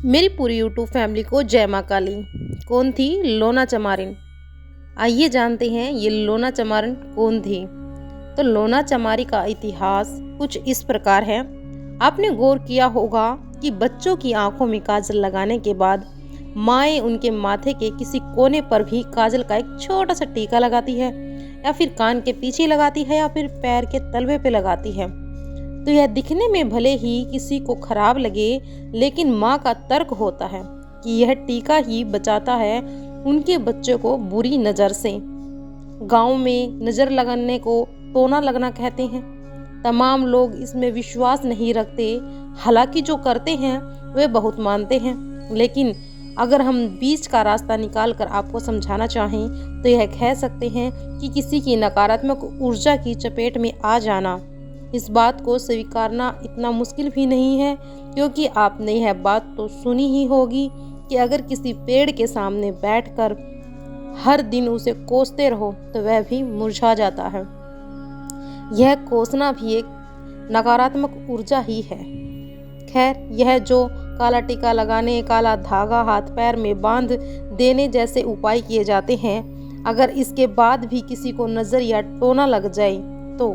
मेरी पूरी YouTube family को जय माँ काली। कौन थी लोना चमारिन? आइए जानते हैं ये लोना चमारिन कौन थी। तो लोना चमारी का इतिहास कुछ इस प्रकार है। आपने गौर किया होगा कि बच्चों की आंखों में काजल लगाने के बाद माएँ उनके माथे के किसी कोने पर भी काजल का एक छोटा सा टीका लगाती है, या फिर कान के पीछे लगाती है, या फिर पैर के तलवे पे लगाती है। तो यह दिखने में भले ही किसी को खराब लगे, लेकिन माँ का तर्क होता है कि यह टीका ही बचाता है उनके बच्चों को बुरी नज़र से। गांव में नज़र लगाने को टोना लगना कहते हैं। तमाम लोग इसमें विश्वास नहीं रखते, हालांकि जो करते हैं वे बहुत मानते हैं। लेकिन अगर हम बीच का रास्ता निकाल कर आपको समझाना चाहें तो यह कह सकते हैं कि किसी की नकारात्मक ऊर्जा की चपेट में आ जाना। इस बात को स्वीकारना इतना मुश्किल भी नहीं है, क्योंकि आपने यह बात तो सुनी ही होगी कि अगर किसी पेड़ के सामने बैठकर हर दिन उसे कोसते रहो तो वह भी मुरझा जाता है। यह कोसना भी एक नकारात्मक ऊर्जा ही है। खैर, यह जो काला टीका लगाने, काला धागा हाथ पैर में बांध देने जैसे उपाय किए जाते हैं, अगर इसके बाद भी किसी को नज़र या टोना लग जाए तो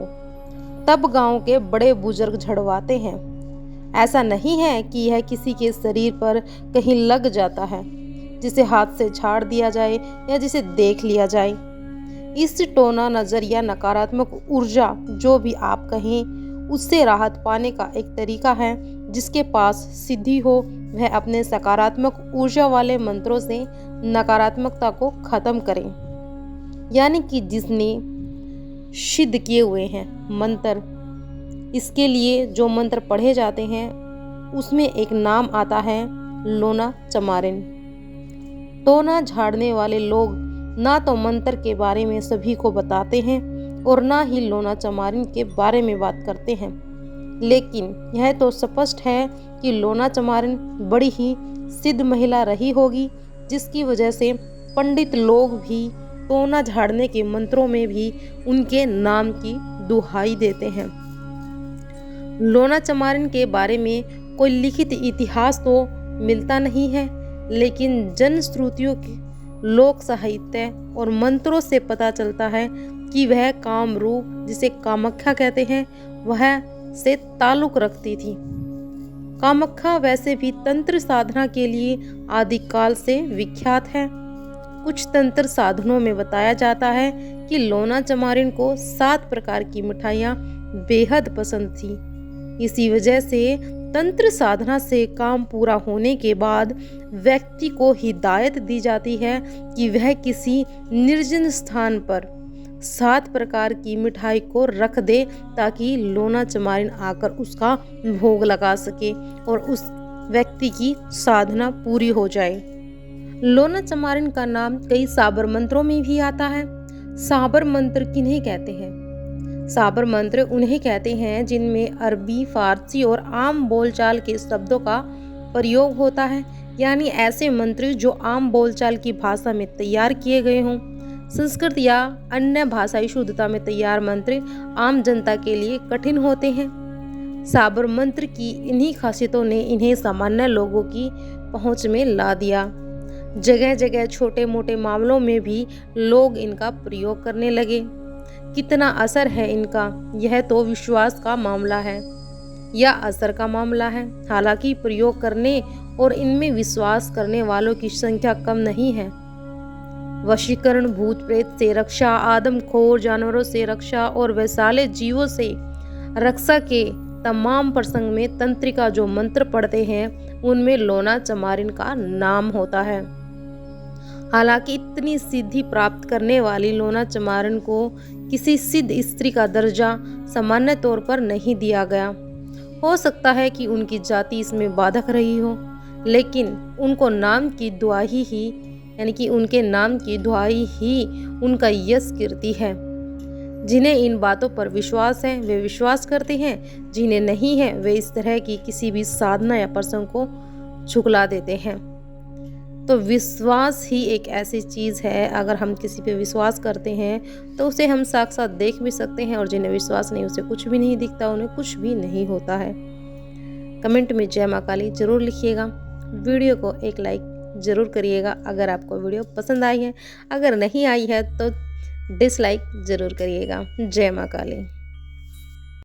तब गांव के बड़े बुजुर्ग झड़वाते हैं। ऐसा नहीं है कि यह किसी के शरीर पर कहीं लग जाता है, जिसे हाथ से झाड़ दिया जाए या जिसे देख लिया जाए। इस टोना, नज़र या नकारात्मक ऊर्जा जो भी आप कहें, उससे राहत पाने का एक तरीका है। जिसके पास सिद्धि हो वह अपने सकारात्मक ऊर्जा वाले मंत्रों से नकारात्मकता को खत्म करें। यानी कि जिसने सिद्ध किए हुए हैं मंत्र, इसके लिए जो मंत्र पढ़े जाते हैं उसमें एक नाम आता है लोना चमारिन। टोना झाड़ने वाले लोग ना तो मंत्र के बारे में सभी को बताते हैं और ना ही लोना चमारिन के बारे में बात करते हैं। लेकिन यह तो स्पष्ट है कि लोना चमारिन बड़ी ही सिद्ध महिला रही होगी, जिसकी वजह से पंडित लोग भी टोना झाड़ने के मंत्रों में भी उनके नाम की दुहाई देते हैं। लोना चमारिन के बारे में कोई लिखित इतिहास तो मिलता नहीं है, लेकिन जनश्रुतियों के लोक साहित्य और मंत्रों से पता चलता है कि वह कामरूप, जिसे कामाख्या कहते हैं, वह से ताल्लुक रखती थी। कामाख्या वैसे भी तंत्र साधना के लिए आदिकाल से विख्यात है। कुछ तंत्र साधनों में बताया जाता है कि लोना चमारिन को 7 प्रकार की मिठाइयाँ बेहद पसंद थी। इसी वजह से तंत्र साधना से काम पूरा होने के बाद व्यक्ति को हिदायत दी जाती है कि वह किसी निर्जन स्थान पर 7 प्रकार की मिठाई को रख दे, ताकि लोना चमारिन आकर उसका भोग लगा सके और उस व्यक्ति की साधना पूरी हो जाए। लोना चमारिन का नाम कई साबर मंत्रों में भी आता है। साबर मंत्र किन्हें कहते हैं? साबर मंत्र उन्हें कहते हैं जिनमें अरबी, फारसी और आम बोलचाल के शब्दों का प्रयोग होता है। यानी ऐसे मंत्र जो आम बोलचाल की भाषा में तैयार किए गए हों। संस्कृत या अन्य भाषाई शुद्धता में तैयार मंत्र आम जनता के लिए कठिन होते हैं। साबर मंत्र की इन्हीं खासियतों ने इन्हें सामान्य लोगों की पहुंच में ला दिया। जगह जगह छोटे मोटे मामलों में भी लोग इनका प्रयोग करने लगे। कितना असर है इनका, यह तो विश्वास का मामला है या असर का मामला है। हालांकि प्रयोग करने और इनमें विश्वास करने वालों की संख्या कम नहीं है। वशीकरण, भूत प्रेत से रक्षा, आदमखोर जानवरों से रक्षा और वैशाले जीवों से रक्षा के तमाम प्रसंग में तंत्रिका जो मंत्र पढ़ते हैं उनमें लोना चमारिन का नाम होता है। हालांकि इतनी सिद्धि प्राप्त करने वाली लोना चमारिन को किसी सिद्ध स्त्री का दर्जा सामान्य तौर पर नहीं दिया गया। हो सकता है कि उनकी जाति इसमें बाधक रही हो, लेकिन उनको नाम की दुहाई ही, यानी कि उनके नाम की दुहाई ही उनका यश कीर्ति है। जिन्हें इन बातों पर विश्वास है वे विश्वास करते हैं, जिन्हें नहीं है वे इस तरह की किसी भी साधना या प्रसंग को झुकला देते हैं। तो विश्वास ही एक ऐसी चीज़ है, अगर हम किसी पे विश्वास करते हैं तो उसे हम साक्षात देख भी सकते हैं, और जिन्हें विश्वास नहीं उसे कुछ भी नहीं दिखता, उन्हें कुछ भी नहीं होता है। कमेंट में जय माँ काली जरूर लिखिएगा। वीडियो को एक लाइक ज़रूर करिएगा अगर आपको वीडियो पसंद आई है। अगर नहीं आई है तो डिसलाइक ज़रूर करिएगा। जय माँ काली।